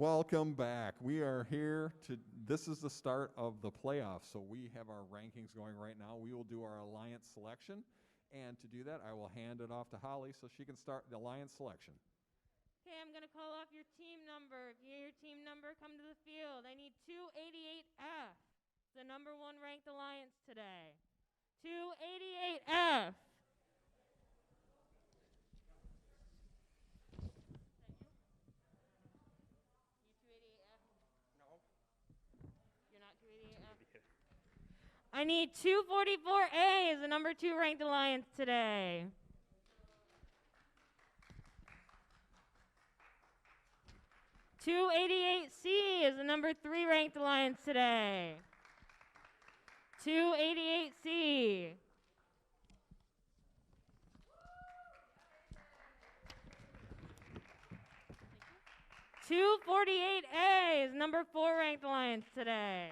Welcome back. We are here to, this is the start of the playoffs, so we have our rankings going right now. We will do our alliance selection, and to do that, I will hand it off to Holly so she can start the alliance selection. Okay, I'm going to call off your team number. If you hear your team number, come to the field. I need 288F, the number 1 ranked alliance today. 288F. I need 244A as the number 2 ranked alliance today. (288C) is the number 3 ranked alliance today. 288C. (248A) is number 4 ranked alliance today.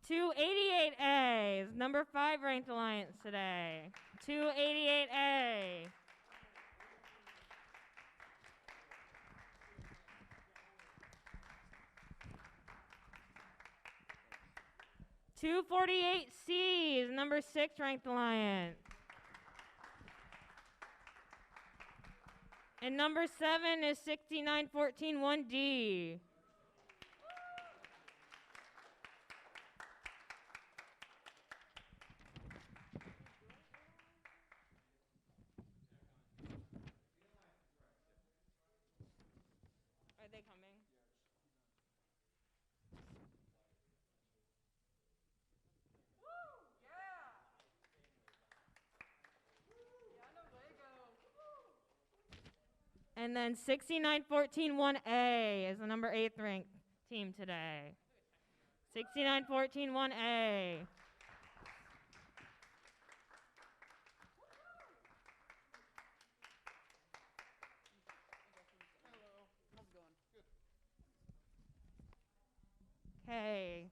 288A is number 5 ranked alliance today. 288A. (248C is number 6 ranked alliance. And number 7 is 69141D. Are they coming? And then 69141A is the number 8th ranked team today. 69141A. Hello, how's it going? Good. Okay,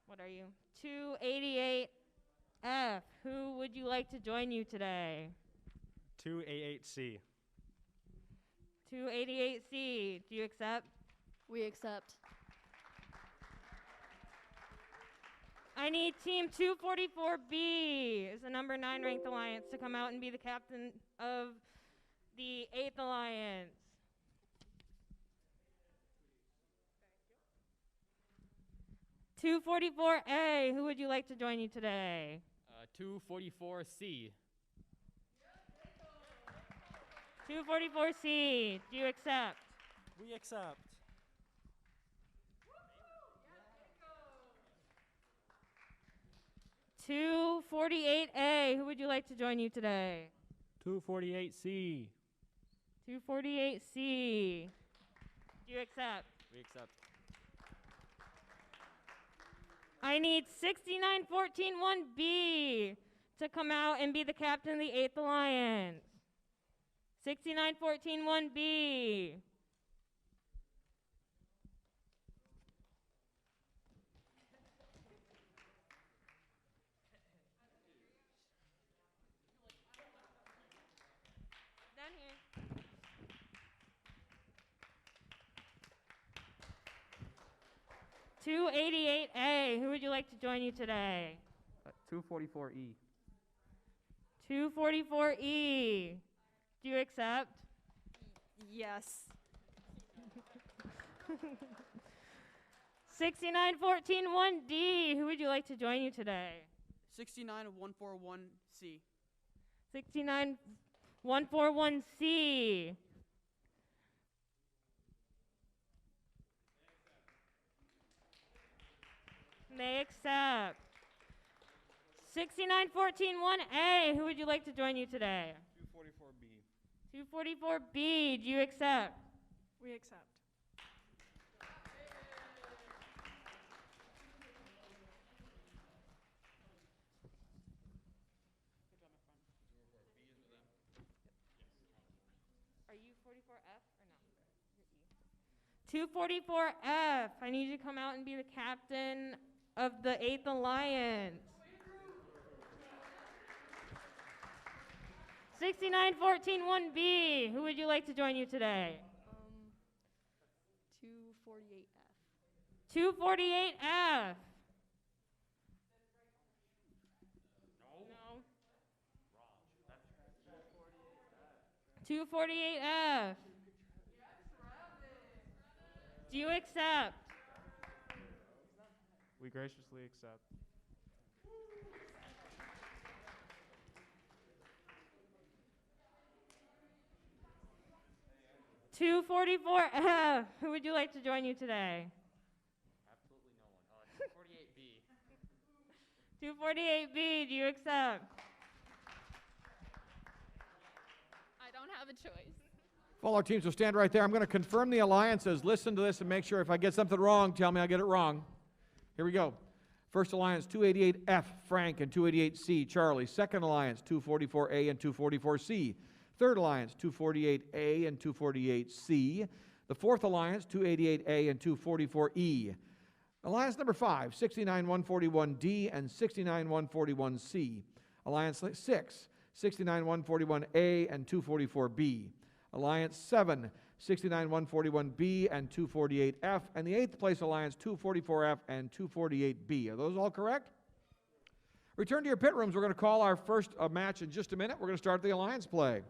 what are you? 288F. Who would you like to join you today? 288C. 288C. Do you accept? We accept. I need team 244B is the number 9 ranked alliance to come out and be the captain of the 8th alliance. Thank you. 244A, who would you like to join you today? 244C. 244C, do you accept? We accept. 248A, who would you like to join you today? 248C. 248C, do you accept? We accept. I need 69141B to come out and be the captain of the 8th alliance. 69141B. Down here. 288A, who would you like to join you today? 244E. 244E. Do you accept? Yes. 69141D, who would you like to join you today? 69141C. 69141C. They accept. 69141A, who would you like to join you today? 244B. 244B, do you accept? We accept. Are you 44F or no? You're E. 244F, I need you to come out and be the captain of the 8th alliance. 6914-1B. Who would you like to join you today? 248F. 248F. No. 248F. Do you accept? We graciously accept. 244F. Who would you like to join you today? Absolutely no one. 248B. 248B. Do you accept? I don't have a choice. All our teams will stand right there. I'm going to confirm the alliances. Listen to this and make sure if I get something wrong, tell me I get it wrong. Here we go. First alliance, 288F, Frank, and 288C, Charlie. Second alliance, 244A and 244C. Third alliance, 248A and 248C. The fourth alliance, 288A and 244E. Alliance number 5, 69141D and 69141C. Alliance 6, 69141A and 244B. Alliance 7, 69141B and 248F. And the 8th place alliance, 244F and 248B. Are those all correct? Return to your pit rooms. We're going to call our first match in just a minute. We're going to start the alliance play.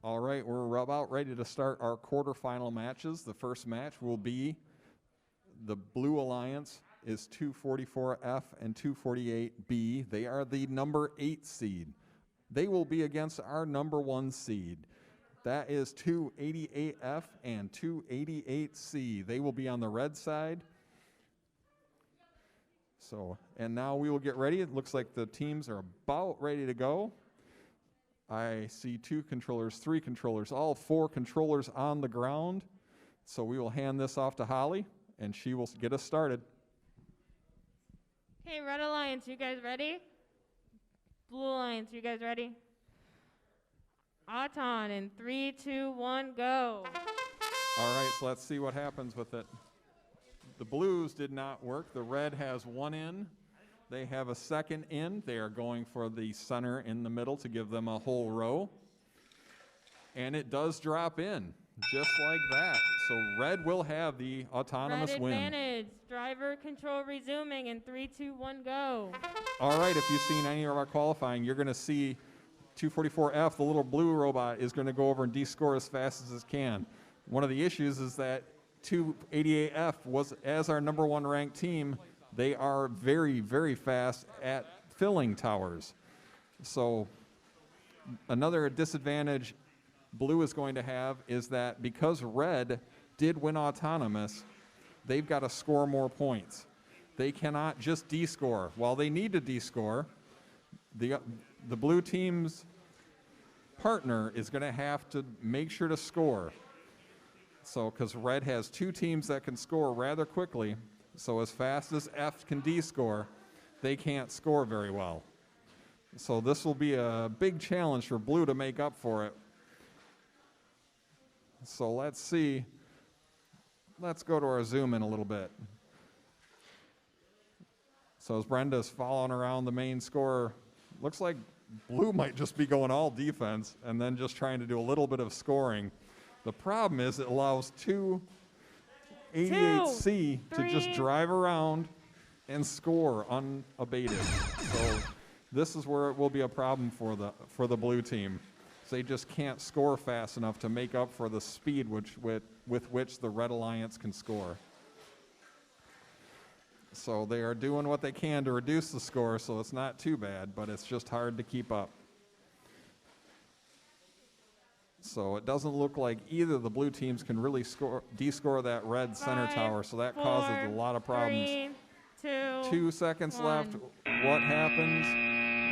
All right, we're about ready to start our quarterfinal matches. The first match will be the Blue Alliance is 244F and 248B. They are the number 8 seed. They will be against our number 1 seed. That is 288F and 288C. They will be on the red side. So, and now we will get ready. It looks like the teams are about ready to go. I see 2 controllers, 3 controllers, all 4 controllers on the ground. So we will hand this off to Holly, and she will get us started. Okay, Red Alliance, you guys ready? Blue Alliance, you guys ready? Auton in 3, 2, 1, go. All right, so let's see what happens with it. The blues did not work. The red has 1 in. They have a second in. They are going for the center in the middle to give them a whole row. And it does drop in, just like that. So red will have the autonomous Red win. advantage. Driver control resuming in 3, 2, 1, go. All right, if you've seen any of our qualifying, you're going to see 244F, the little blue robot, is going to go over and de-score as fast as it can. One of the issues is that 288F was, as our number 1 ranked team, they are very, very fast at filling towers. So another disadvantage blue is going to have is that because red did win autonomous, they've got to score more points. They cannot just de-score. While they need to de-score, the blue team's partner is going to have to make sure to score. So because red has 2 teams that can score rather quickly, so as fast as F can de-score, they can't score very well. So this will be a big challenge for blue to make up for it. So let's see. Let's go to our zoom in a little bit. So as Brenda's following around the main scorer, looks like blue might just be going all defense and then just trying to do a little bit of scoring. The problem is it allows 288C to just drive around and score unabated. So this is where it will be a problem for the blue team. So they just can't score fast enough to make up for the speed with which the Red Alliance can score. So they are doing what they can to reduce the score, so it's not too bad, but it's just hard to keep up. So it doesn't look like either of the blue teams can really de-score that red center tower, so that causes a lot of problems. 3, 2, 2 seconds 1. left. What happens?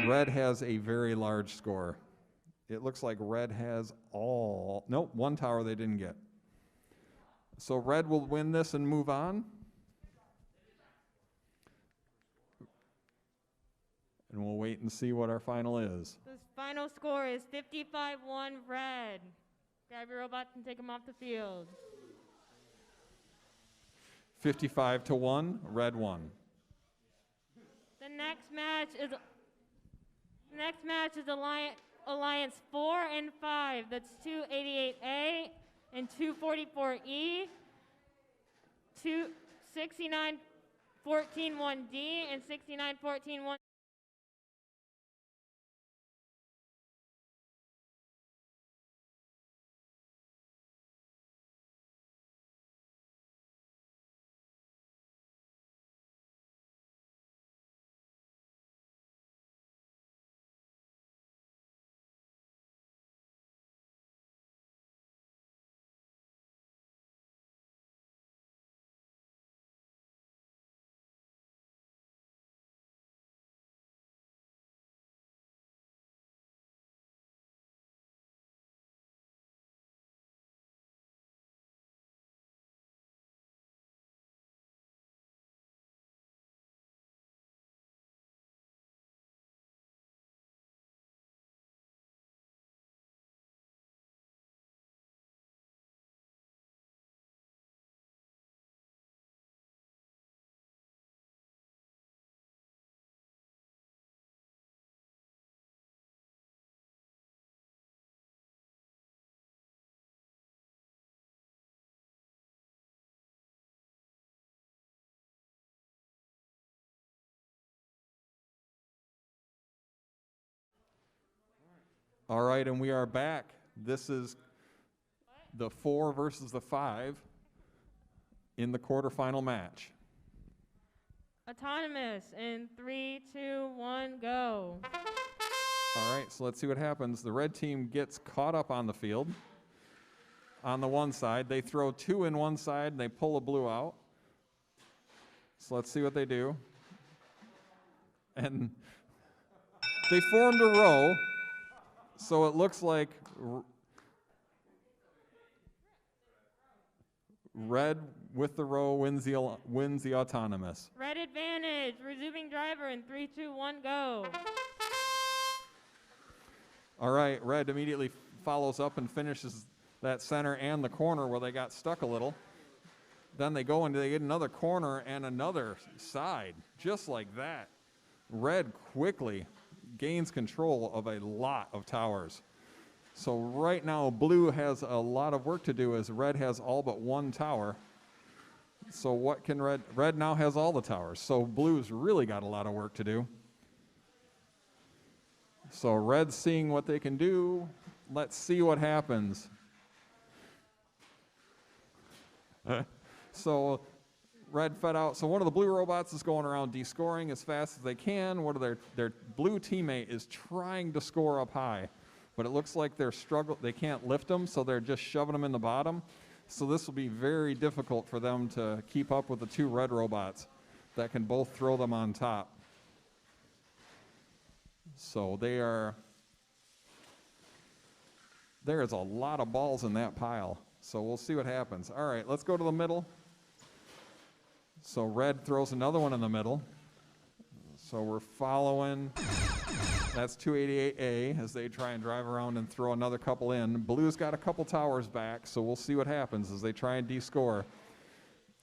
Red has a very large score. It looks like red has nope, one tower they didn't get. So red will win this and move on. And we'll wait and see what our final is. The final score is 55-1 red. Grab your robots and take them off the field. 55-1, red won. The next match is Alliance 4 and 5. That's 288A and 244E. 69-14-1D and 69-14-1. All right, and we are back. This is the 4 versus the 5 in the quarterfinal match. Autonomous in 3, 2, 1, go. All right, so let's see what happens. The red team gets caught up on the field. On the one side, they throw 2 in one side, and they pull a blue out. So let's see what they do. And they formed a row, so it looks like red with the row wins the autonomous. Red advantage, resuming driver in 3, 2, 1, go. All right, red immediately follows up and finishes that center and the corner where they got stuck a little. Then they go and they get another corner and another side, just like that. Red quickly gains control of a lot of towers. So right now, blue has a lot of work to do as red has all but one tower. So what can red now has all the towers. So blue's really got a lot of work to do. So red's seeing what they can do. Let's see what happens. So red fed out. So one of the blue robots is going around descoring as fast as they can. One of their blue teammate is trying to score up high, but it looks like they can't lift them, so they're just shoving them in the bottom. So this will be very difficult for them to keep up with the 2 red robots that can both throw them on top. So there is a lot of balls in that pile. So we'll see what happens. All right, let's go to the middle. So red throws another one in the middle. So we're following That's 288A as they try and drive around and throw another couple in. Blue's got a couple towers back, so we'll see what happens as they try and descore.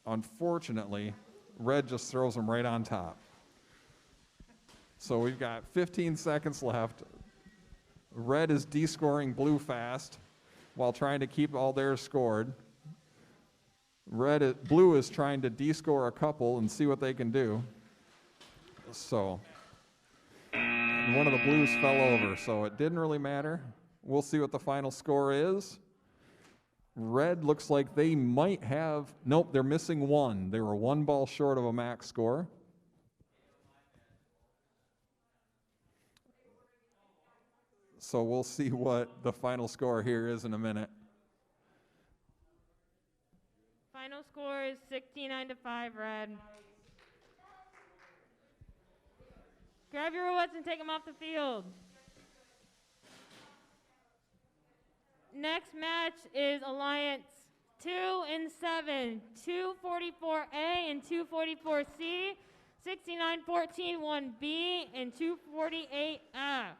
Unfortunately, red just throws them right on top. So we've got 15 seconds left. Red is descoring blue fast while trying to keep all theirs scored. Blue is trying to descore a couple and see what they can do. So, and one of the blues fell over, so it didn't really matter. We'll see what the final score is. Red looks like they might have, nope, they're missing one. They were one ball short of a max score. So we'll see what the final score here is in a minute. Final score is 69-5 red. Grab your rewards and take them off the field. Next match is Alliance 2 and 7, 244A and 244C, 6914 1B, and 248F.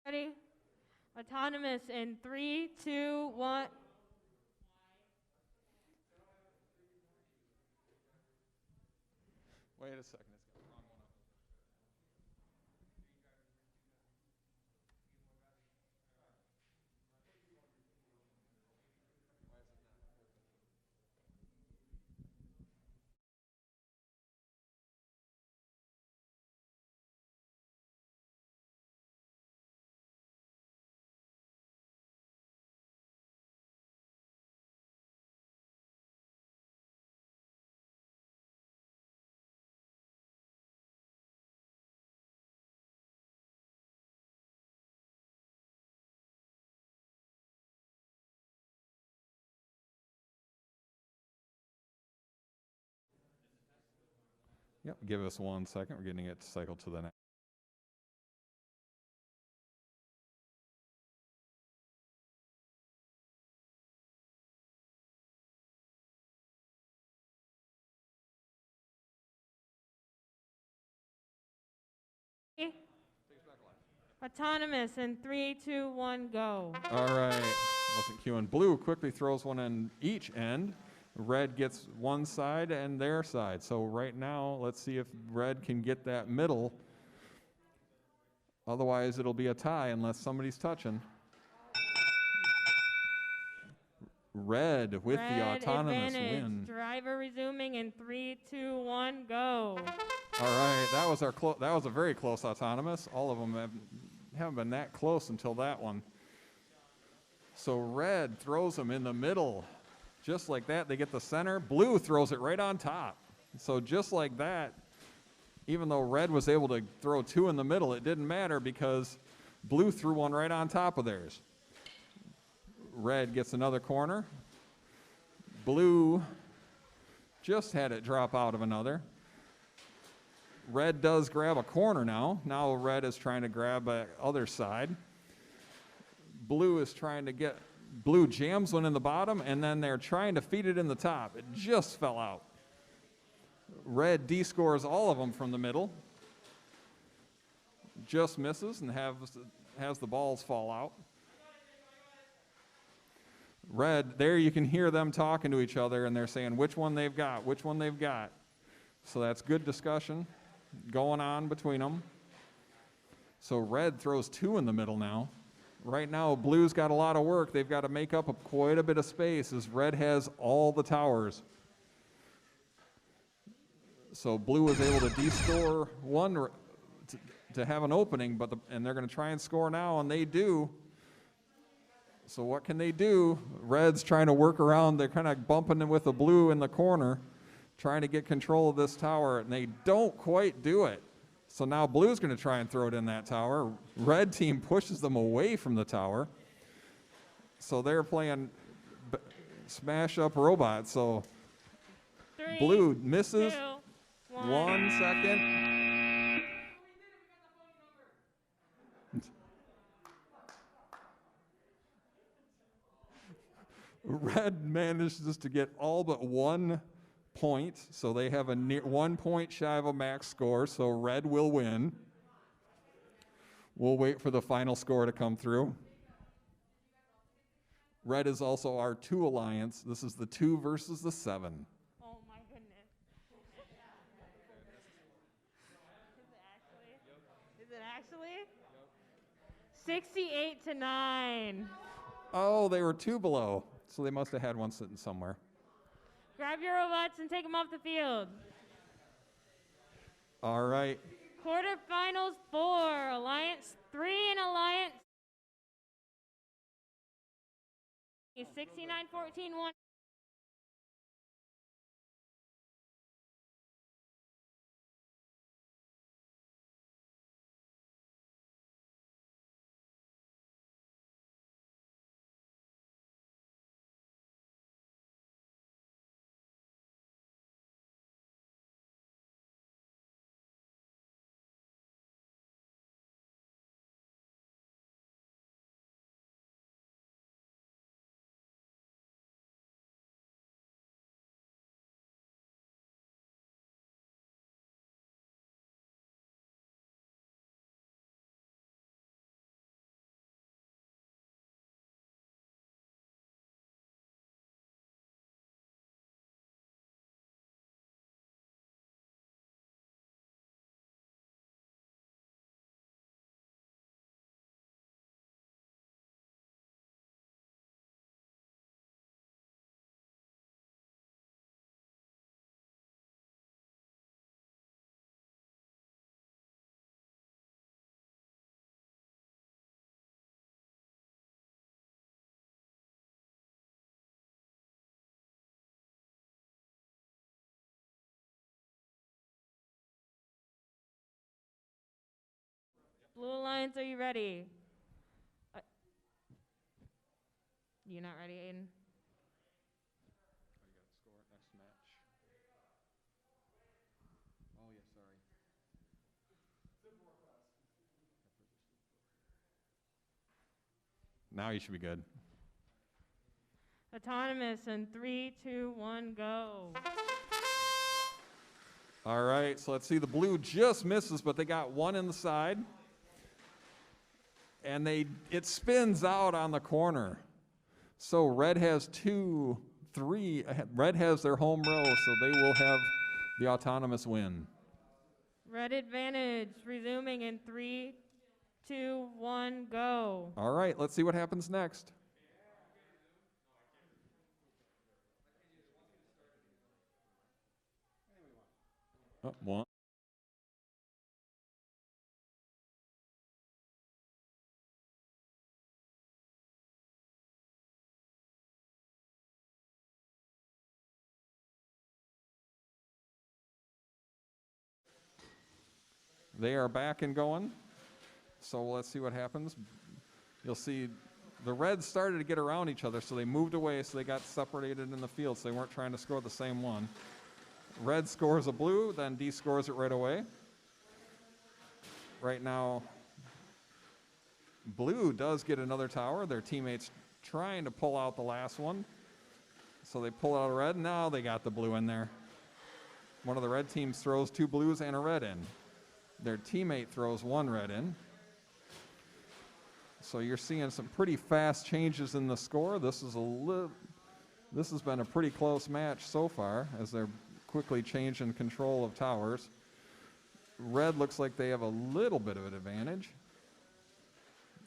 Ready? Autonomous in 3, 2, 1. Wait a second, it's got the wrong one up. Yep, give us 1 second. We're getting it cycled to the next. Autonomous in 3, 2, 1, go. All right, wasn't queuing. Blue quickly throws one on each end. Red gets one side and their side. So right now, let's see if red can get that middle. Otherwise, it'll be a tie unless somebody's touching. Red with the autonomous advantage. win. Driver resuming in 3, 2, 1, go. All right, that was that was a very close autonomous. All of them haven't been that close until that one. So red throws them in the middle. Just like that, they get the center. Blue throws it right on top. So just like that, even though red was able to throw 2 in the middle, it didn't matter because blue threw one right on top of theirs. Red gets another corner. Blue just had it drop out of another. Red does grab a corner now. Now red is trying to grab the other side. Blue is trying to get, blue jams one in the bottom, and then they're trying to feed it in the top. It just fell out. Red descores all of them from the middle. just misses and has the balls fall out. Red, there you can hear them talking to each other, and they're saying which one they've got, which one they've got. So that's good discussion going on between them. So red throws 2 in the middle now. Right now, blue's got a lot of work. They've got to make up quite a bit of space as red has all the towers. So blue was able to de-score 1 to have an opening, and they're going to try and score now, and they do. So what can they do? Red's trying to work around. They're kind of bumping with the blue in the corner, trying to get control of this tower, and they don't quite do it. So now blue's going to try and throw it in that tower. Red team pushes them away from the tower. So they're playing smash up robots. So 3, blue misses. 2, 1. 1 second. Red manages to get all but 1 point, so they have a 1 point shy of a max score, so red will win. We'll wait for the final score to come through. Red is also our 2 alliance. This is the 2 versus the 7. Oh my goodness. Is it actually? 68-9. Oh, they were 2 below, so they must have had one sitting somewhere. Grab your robots and take them off the field. All right. Quarterfinals 4, Alliance 3 and Alliance 69-14, 1. Blue Alliance, are you ready? You not ready, Aiden? Oh, yeah, sorry. Now you should be good. Autonomous in 3, 2, 1, go. All right, so let's see. The blue just misses, but they got 1 in the side. And it spins out on the corner. So red has 2, 3. Red has their home row, so they will have the autonomous win. Red advantage, resuming in 3, 2, 1, go. All right, let's see what happens next. Oh, 1. They are back and going. So let's see what happens. You'll see the Reds started to get around each other, so they moved away, so they got separated in the field, so they weren't trying to score the same one. Red scores a blue, then D scores it right away. Right now, blue does get another tower. Their teammates trying to pull out the last one. So they pull out a red. Now they got the blue in there. One of the red teams throws 2 blues and a red in. Their teammate throws one red in. So you're seeing some pretty fast changes in the score. This has been a pretty close match so far as they're quickly changing control of towers. Red looks like they have a little bit of an advantage.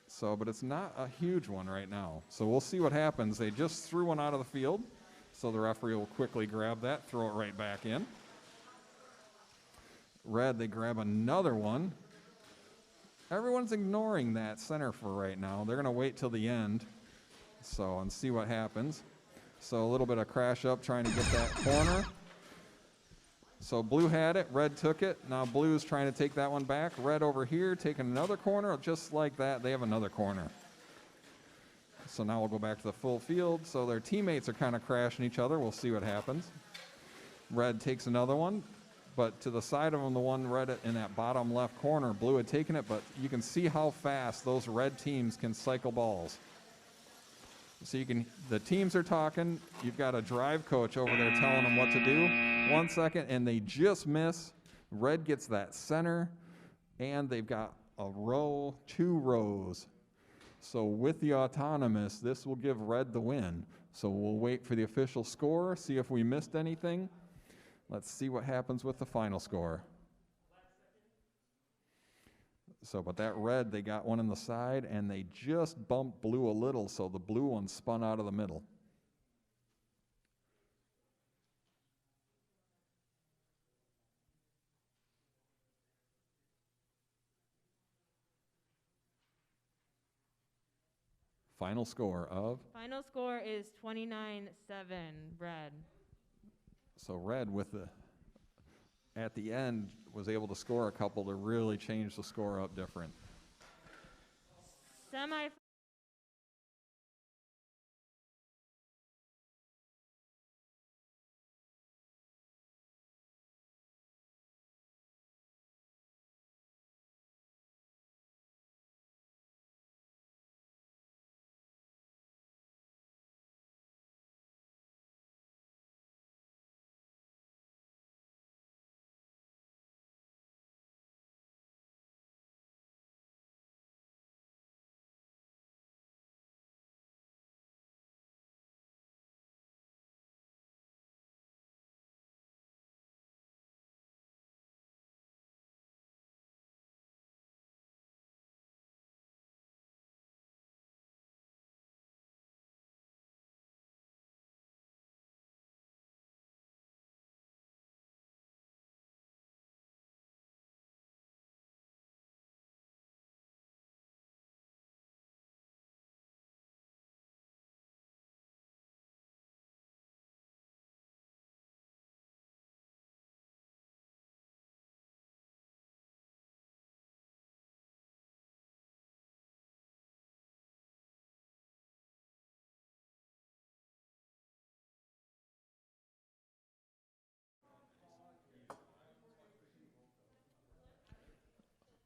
So, but it's not a huge one right now. So we'll see what happens. They just threw one out of the field. So the referee will quickly grab that, throw it right back in. Red, they grab another one. Everyone's ignoring that center for right now. They're going to wait till the end and see what happens. So a little bit of crash up trying to get that corner. So blue had it, red took it. Now blue's trying to take that one back. Red over here taking another corner. Just like that, they have another corner. So now we'll go back to the full field. So their teammates are kind of crashing each other. We'll see what happens. Red takes another one, but to the side of them, the one red in that bottom left corner, blue had taken it, but you can see how fast those red teams can cycle balls. So the teams are talking. You've got a drive coach over there telling them what to do. 1 second, and they just miss. Red gets that center, and they've got a row, 2 rows. So with the autonomous, this will give red the win. So we'll wait for the official score, see if we missed anything. Let's see what happens with the final score. So, but that red, they got one in the side, and they just bumped blue a little, so the blue one spun out of the middle. Final score of? Final score is 29-7, red. So red at the end was able to score a couple to really change the score up different.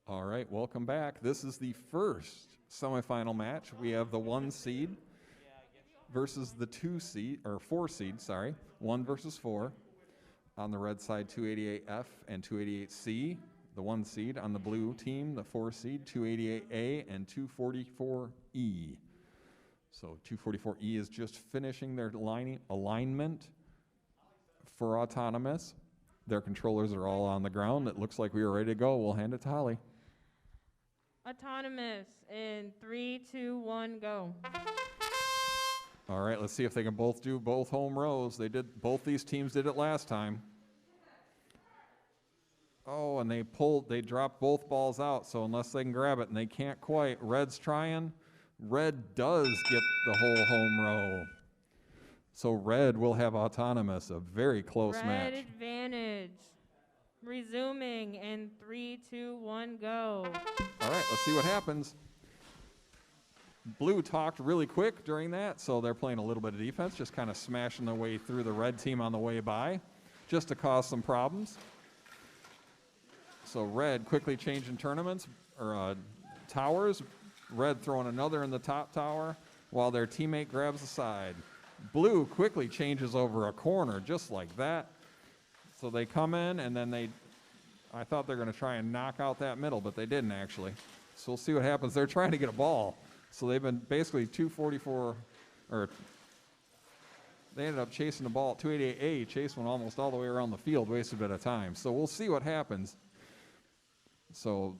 All right, welcome back. This is the first semifinal match. We have the 1 seed versus the 2 seed, or 4 seed, sorry. 1 versus 4. On the red side, 288F and 288C. The 1 seed on the blue team, the 4 seed, 288A and 244E. So 244E is just finishing their alignment for autonomous. Their controllers are all on the ground. It looks like we are ready to go. We'll hand it to Holly. Autonomous in 3, 2, 1, go. All right, let's see if they can both do both home rows. Both these teams did it last time. Oh, and they dropped both balls out, so unless they can grab it, and they can't quite. Red's trying. Red does get the whole home row. So red will have autonomous, a very close match. Red advantage. Resuming in 3, 2, 1, go. All right, let's see what happens. Blue talked really quick during that, so they're playing a little bit of defense, just kind of smashing their way through the red team on the way by, just to cause some problems. So red quickly changing towers. Red throwing another in the top tower while their teammate grabs the side. Blue quickly changes over a corner just like that. So they come in and then I thought they're going to try and knock out that middle, but they didn't actually. So we'll see what happens. They're trying to get a ball. So they've been basically 244, or they ended up chasing the ball at 288A, chased one almost all the way around the field, wasted a bit of time. So we'll see what happens. So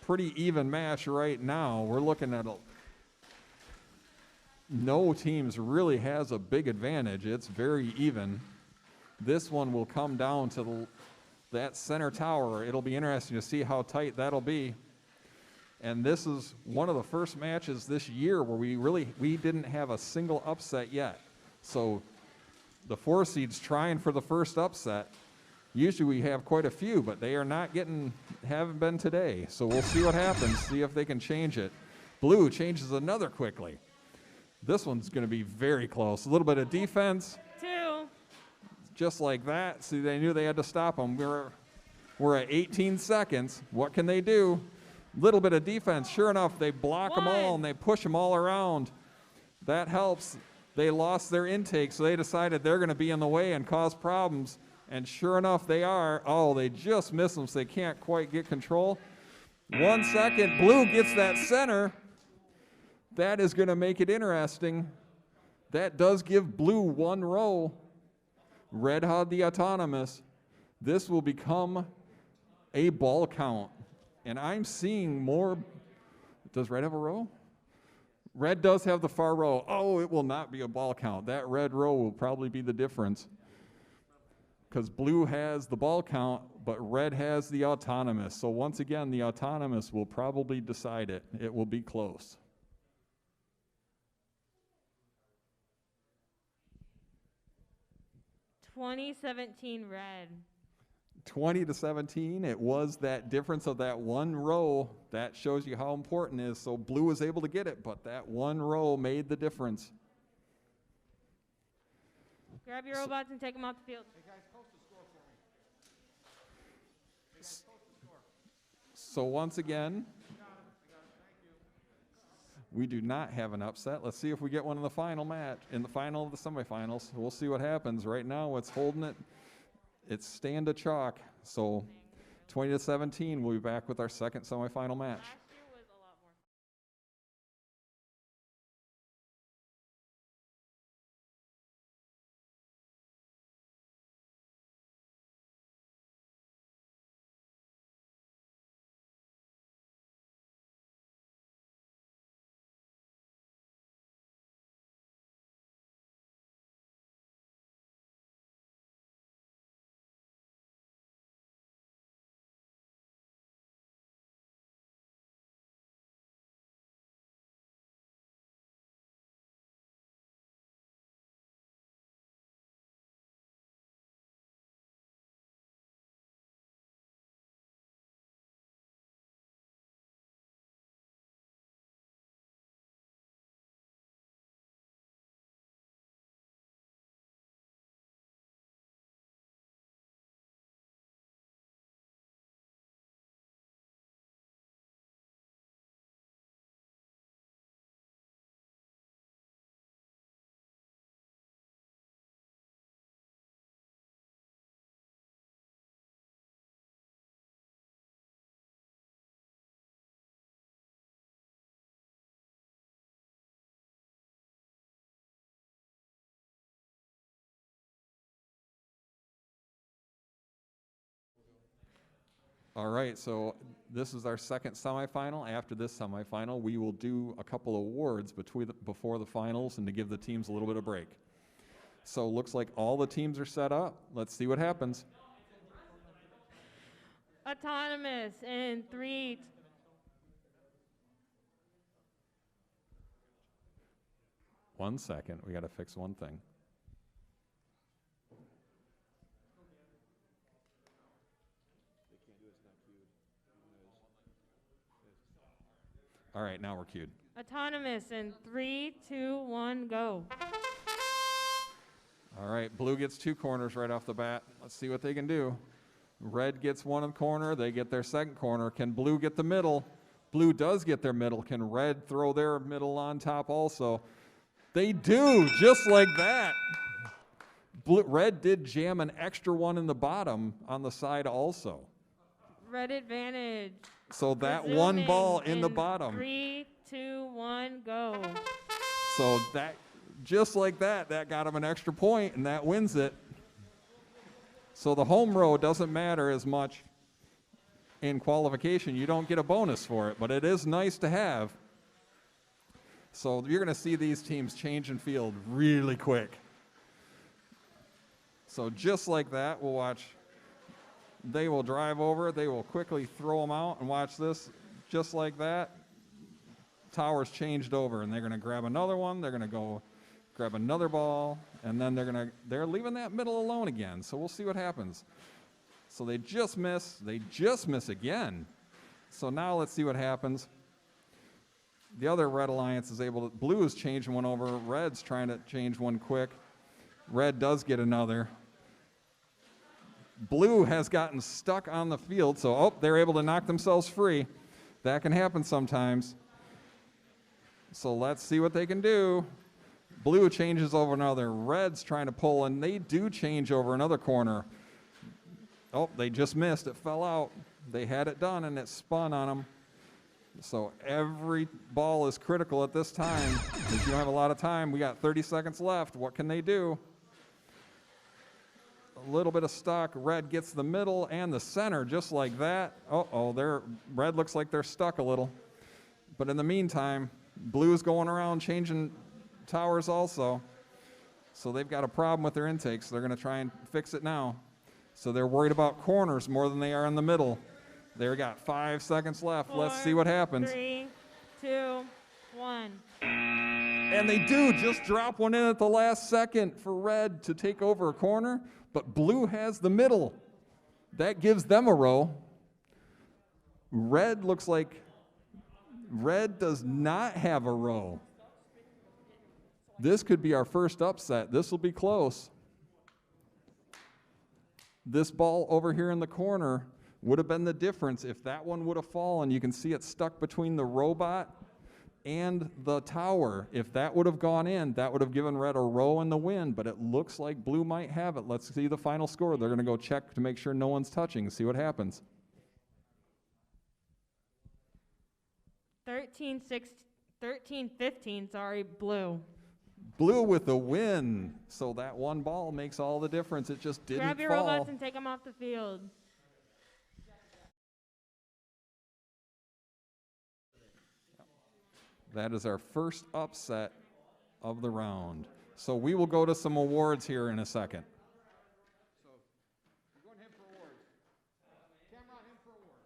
pretty even match right now. We're looking at no teams really has a big advantage. It's very even. This one will come down to that center tower. It'll be interesting to see how tight that'll be. And this is one of the first matches this year where we didn't have a single upset yet. So the 4 seeds trying for the first upset. Usually we have quite a few, but they are haven't been today. So we'll see what happens, see if they can change it. Blue changes another quickly. This one's going to be very close. A little bit of defense. 2. Just like that. See, they knew they had to stop them. We're at 18 seconds. What can they do? Little bit of defense. Sure enough, they block them all and they push them all around. That helps. They lost their intake, so they decided they're going to be in the way and cause problems. And sure enough, they are. Oh, they just miss them, so they can't quite get control. 1 second. Blue gets that center. That is going to make it interesting. That does give blue 1 row. Red had the autonomous. This will become a ball count. And I'm seeing more. Does red have a row? Red does have the far row. Oh, it will not be a ball count. That red row will probably be the difference. Because blue has the ball count, but red has the autonomous. So once again, the autonomous will probably decide it. It will be close. 2017 red. 20-17, it was that difference of that 1 row. That shows you how important it is. So blue was able to get it, but that 1 row made the difference. Grab your robots and take them off the field. Hey guys, post the score for me. Hey guys, post the score. So once again, Thank you. we do not have an upset. Let's see if we get one in the final match, in the final of the semifinals. We'll see what happens. Right now, what's holding it, it's stand to chalk. So 20-17, we'll be back with our second semifinal match. Last year was a lot more. All right, so this is our second semifinal. After this semifinal, we will do a couple of awards before the finals and to give the teams a little bit of break. So looks like all the teams are set up. Let's see what happens. Autonomous in 3. One second, we got to fix one thing. All right, now we're queued. Autonomous in 3, 2, 1, go. All right, blue gets 2 corners right off the bat. Let's see what they can do. Red gets 1 corner. They get their second corner. Can blue get the middle? Blue does get their middle. Can red throw their middle on top also? They do, just like that. Red did jam an extra one in the bottom on the side also. red advantage. So that one Resuming ball in the in bottom. 3, 2, 1, go. So that, just like that, that got him an extra point, and that wins it. So the home row doesn't matter as much in qualification. You don't get a bonus for it, but it is nice to have. So you're going to see these teams change in field really quick. So just like that, we'll watch. They will drive over. They will quickly throw them out, and watch this. Just like that, tower's changed over, and they're going to grab another one. They're going to go grab another ball, and then they're leaving that middle alone again. So we'll see what happens. So they just miss. They just miss again. So now let's see what happens. The other red alliance is able to. Blue is changing one over. Red's trying to change one quick. Red does get another. Blue has gotten stuck on the field, so they're able to knock themselves free. That can happen sometimes. So let's see what they can do. Blue changes over another. Red's trying to pull, and they do change over another corner. Oh, they just missed. It fell out. They had it done, and it spun on them. So every ball is critical at this time. If you don't have a lot of time, we got 30 seconds left. What can they do? A little bit of stuck. Red gets the middle and the center just like that. Red looks like they're stuck a little. But in the meantime, Blue's going around changing towers also. So they've got a problem with their intake, so they're going to try and fix it now. So they're worried about corners more than they are in the middle. They've got 5 seconds left. 4, Let's see what happens. 3, 2, 1. And they do just drop one in at the last second for Red to take over a corner, but Blue has the middle. That gives them a row. Red looks like Red does not have a row. This could be our first upset. This will be close. This ball over here in the corner would have been the difference if that one would have fallen. You can see it stuck between the robot and the tower. If that would have gone in, that would have given Red a row in the win, but it looks like Blue might have it. Let's see the final score. They're going to go check to make sure no one's touching, see what happens. 13-15, sorry, Blue. Blue with the win. So that one ball makes all the difference. It just didn't fall. Grab your robots and take them off the field. That is our first upset of the round. So we will go to some awards here in a second. So we're going to him for awards. Cameron, him for awards.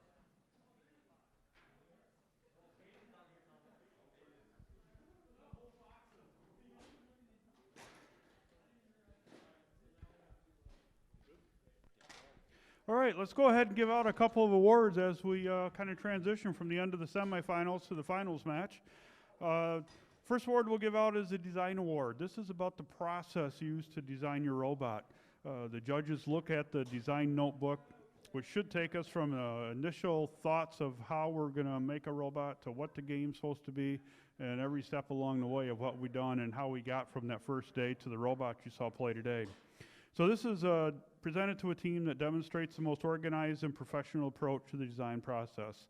All right, let's go ahead and give out a couple of awards as we kind of transition from the end of the semifinals to the finals match. First award we'll give out is the Design Award. This is about the process used to design your robot. The judges look at the design notebook, which should take us from initial thoughts of how we're going to make a robot to what the game's supposed to be, and every step along the way of what we've done and how we got from that first day to the robot you saw play today. So this is presented to a team that demonstrates the most organized and professional approach to the design process.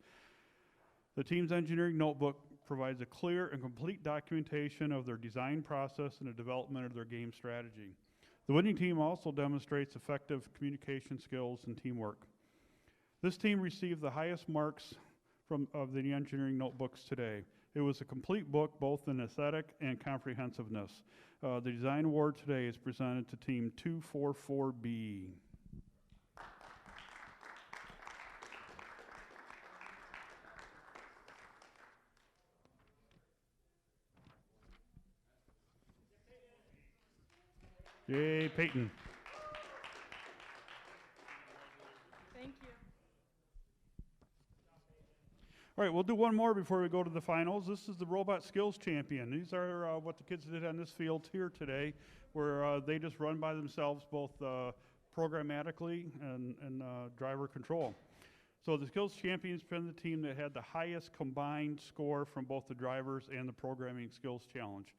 The team's engineering notebook provides a clear and complete documentation of their design process and the development of their game strategy. The winning team also demonstrates effective communication skills and teamwork. This team received the highest marks of the engineering notebooks today. It was a complete book, both in aesthetic and comprehensiveness. The design award today is presented to team 244B. Yay, Peyton. Thank you. All right, we'll do one more before we go to the finals. This is the Robot Skills Champion. These are what the kids did on this field here today, where they just run by themselves both programmatically and driver control. So the Skills Champion's been the team that had the highest combined score from both the drivers and the Programming Skills Challenge.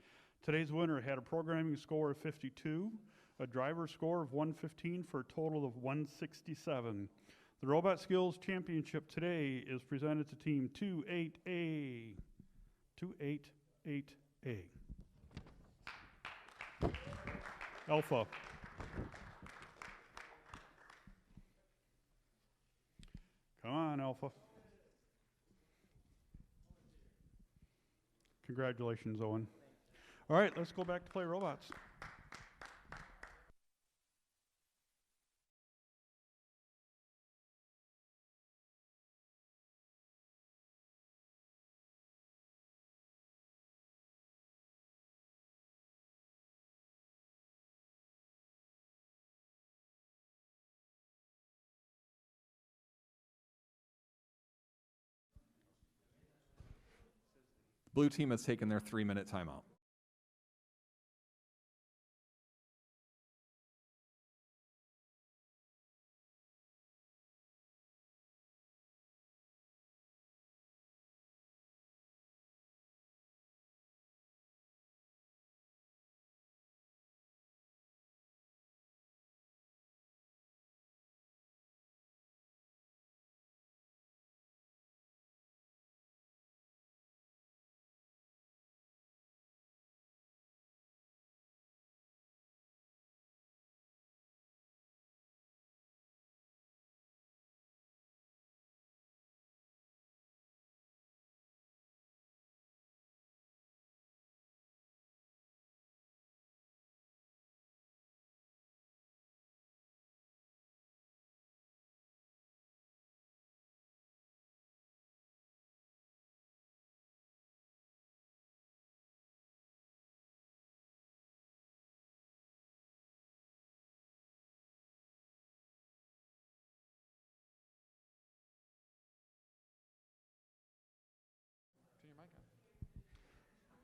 Today's winner had a programming score of 52, a driver score of 115 for a total of 167. The Robot Skills Championship today is presented to Team 28A. 288A. Alpha. Come on, Alpha. Congratulations, Owen. All right, let's go back to play robots. Blue team has taken their 3-minute timeout.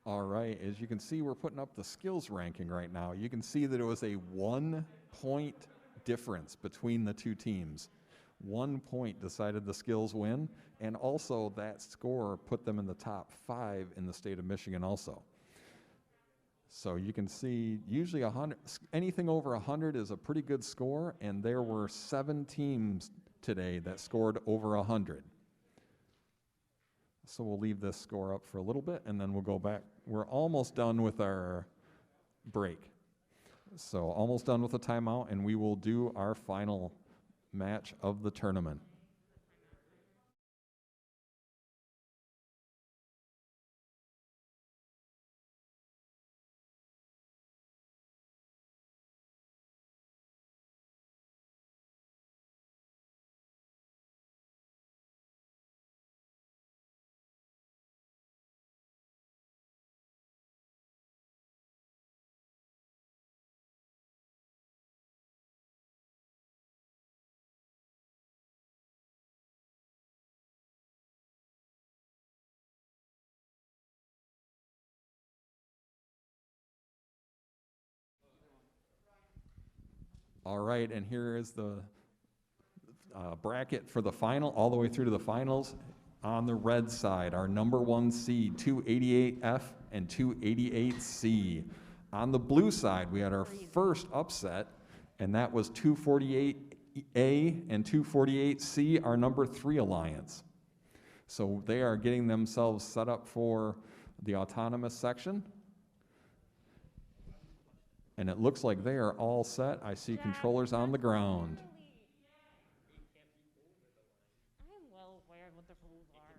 All right, as you can see, we're putting up the skills ranking right now. You can see that it was a 1-point difference between the two teams. 1 point decided the skills win, and also that score put them in the top 5 in the state of Michigan also. So you can see usually anything over 100 is a pretty good score, and there were 7 teams today that scored over 100. So we'll leave this score up for a little bit, and then we'll go back. We're almost done with our break. So almost done with the timeout, and we will do our final match of the tournament. All right, and here is the bracket for the final, all the way through to the finals. On the red side, our number 1 seed, 288F and 288C. On the blue side, we had our first upset, and that was 248A and 248C, our number 3 alliance. So they are getting themselves set up for the autonomous section. And it looks like they are all set. I see controllers on the ground. I'm well aware of what the rules are.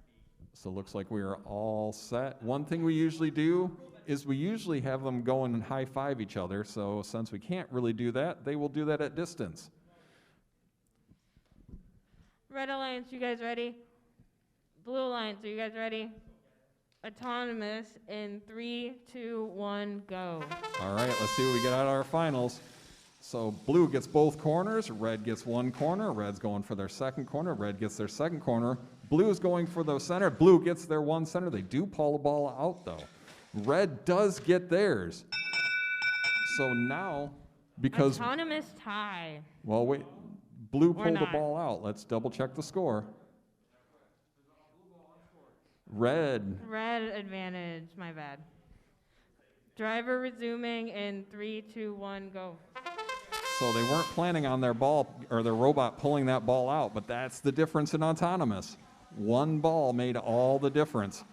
So it looks like we are all set. One thing we usually do is we usually have them go and high-five each other. So since we can't really do that, they will do that at distance. Red Alliance, you guys ready? Blue Alliance, are you guys ready? Autonomous in 3, 2, 1, go. All right, let's see what we get out of our finals. So blue gets both corners, red gets one corner, red's going for their second corner, red gets their second corner, blue is going for the center, blue gets their one center. They do pull the ball out though. Red does get theirs. So now, because, Autonomous tie. well, wait, blue Or pulled the not. ball out. Let's double check the score. Red. Red advantage, my bad. Driver resuming in 3, 2, 1, go. So So they weren't planning on their ball or their robot pulling that ball out, but that's the difference in autonomous. One ball made all the difference.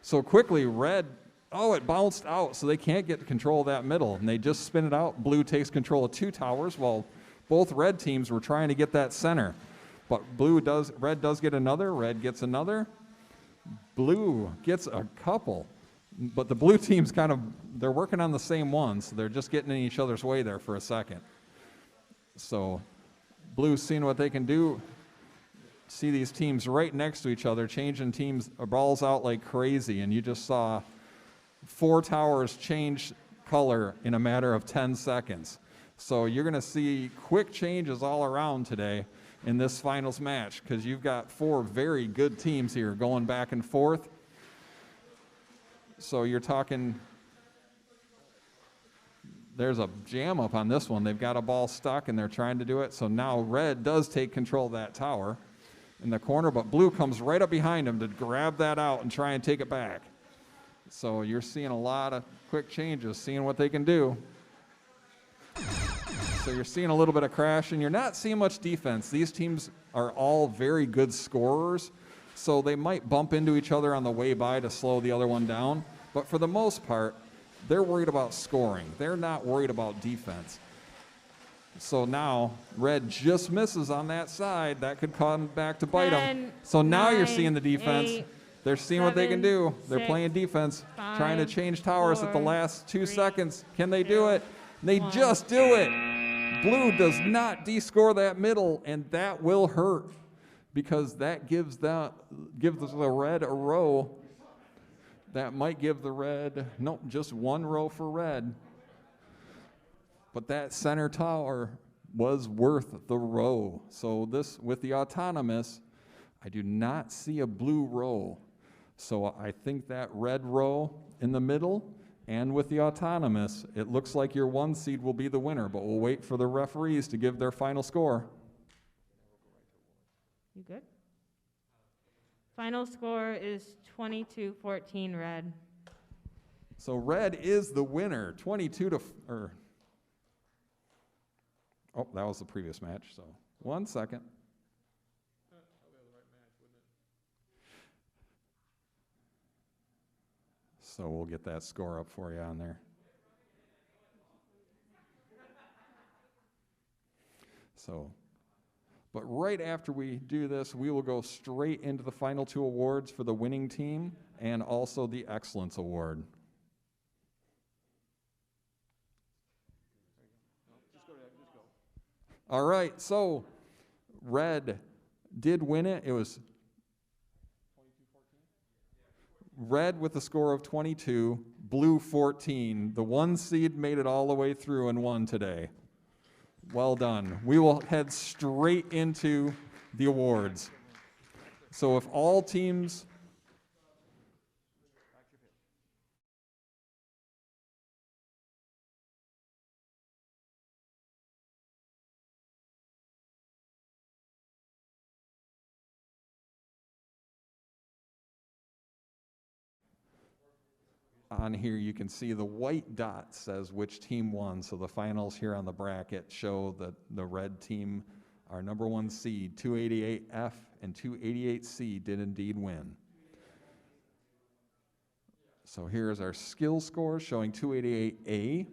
So quickly, red, oh, it bounced out, so they can't get control of that middle, and they just spin it out. Blue takes control of 2 towers, while both red teams were trying to get that center. But red does get another, red gets another. Blue gets a couple, but the blue team's they're working on the same one, so they're just getting in each other's way there for a second. So blue's seeing what they can do. See these teams right next to each other, changing balls out like crazy, and you just saw 4 towers change color in a matter of 10 seconds. So you're going to see quick changes all around today in this finals match, because you've got 4 very good teams here going back and forth. So you're talking, there's a jam up on this one. They've got a ball stuck and they're trying to do it. So now red does take control of that tower in the corner, but blue comes right up behind him to grab that out and try and take it back. So you're seeing a lot of quick changes, seeing what they can do. So you're seeing a little bit of crash, and you're not seeing much defense. These teams are all very good scorers, so they might bump into each other on the way by to slow the other one down. But for the most part, they're worried about scoring. They're not worried about defense. So now red just misses on that side. That could come back to bite them. 10, So now you're 9, seeing the defense. 8, They're seeing what they can 7, do. They're 6, playing defense, trying to 5, change towers at the 4, last 2 3, seconds. Can they do it? They 1. just do it. Blue does not descore that middle, and that will hurt, because that gives the red a row. That might give the red, nope, just 1 row for red. But that center tower was worth the row. So this, with the autonomous, I do not see a blue row. So I think that red row in the middle, and with the autonomous, it looks like your 1 seed will be the winner, but we'll wait for the referees to give their final score. You good? Final score is 22-14 red. So red is the winner, 22 to, oh, that was the previous match, so 1 second. So we'll get that score up for you on there. So, but right after we do this, we will go straight into the final 2 awards for the winning team and also the Excellence Award. All right, so red did win it. It was red with a score of 22, blue 14. The 1 seed made it all the way through and won today. Well done. We will head straight into the awards. So if all teams... On here you can see the white dot says which team won. So the finals here on the bracket show that the red team, our number 1 seed, 288F and 288C, did indeed win. So here's our skills score showing 288A.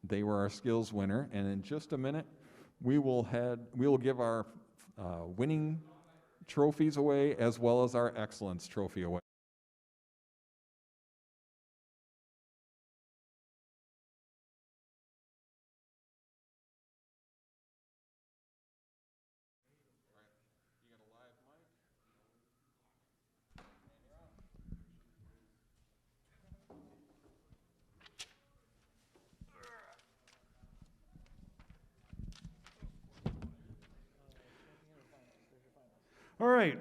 They were our skills winner, and in just a minute we will give our winning trophies away as well as our excellence trophy away. All right.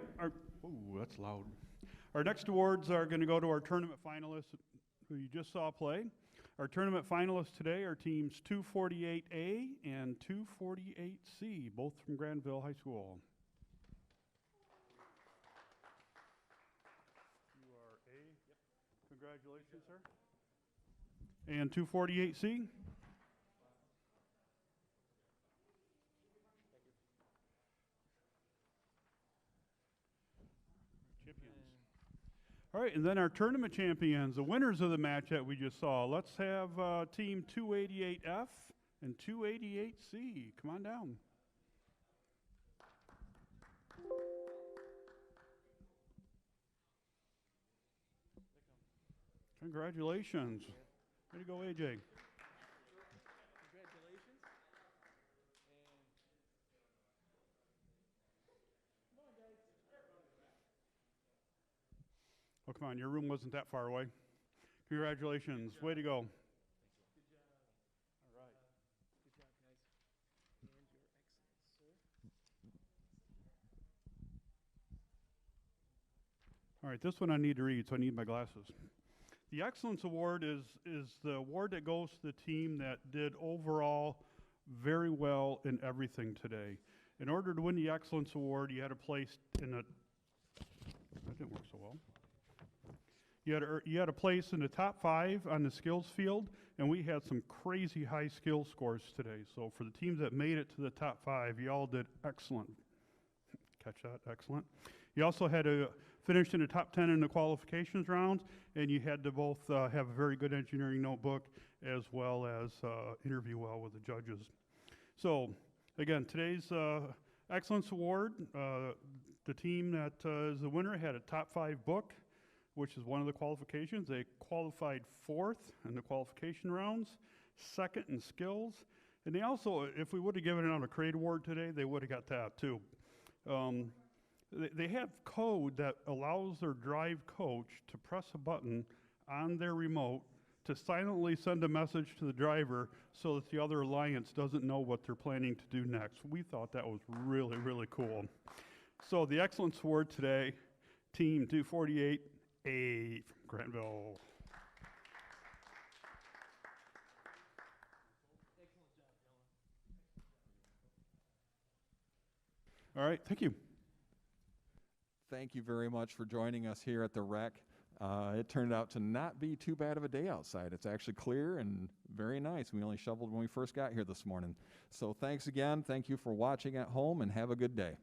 That's loud. Our next awards are going to go to our tournament finalists who you just saw play. Our tournament finalists today are teams 248A and 248C, both from Granville High School. You are A. Congratulations, sir. And 248C? All right, and then our tournament champions, the winners of the match that we just saw. Let's have team 288F and 288C. Come on down. Congratulations. Way to go, AJ. Oh, come on, your room wasn't that far away. Congratulations. Way to go. All right, this one I need to read, so I need my glasses. The Excellence Award is the award that goes to the team that did overall very well in everything today. In order to win the Excellence Award, you had to place in a... That didn't work so well. You had a place in the top 5 on the skills field, and we had some crazy high skill scores today. So for the teams that made it to the top 5, you all did excellent. Catch that? Excellent. You also had to finish in the top 10 in the qualifications rounds, and you had to both have a very good engineering notebook as well as interview well with the judges. So again, today's Excellence Award, the team that is the winner had a top 5 book, which is one of the qualifications. They qualified 4th in the qualification rounds, 2nd in skills, and they also, if we would have given out a Crate Award today, they would have got that too. They have code that allows their drive coach to press a button on their remote to silently send a message to the driver so that the other alliance doesn't know what they're planning to do next. We thought that was really, really cool. So the Excellence Award today, Team 248A from Granville. All right, thank you. Thank you very much for joining us here at the rec. It turned out to not be too bad of a day outside. It's actually clear and very nice. We only shoveled when we first got here this morning. So thanks again. Thank you for watching at home, and have a good day.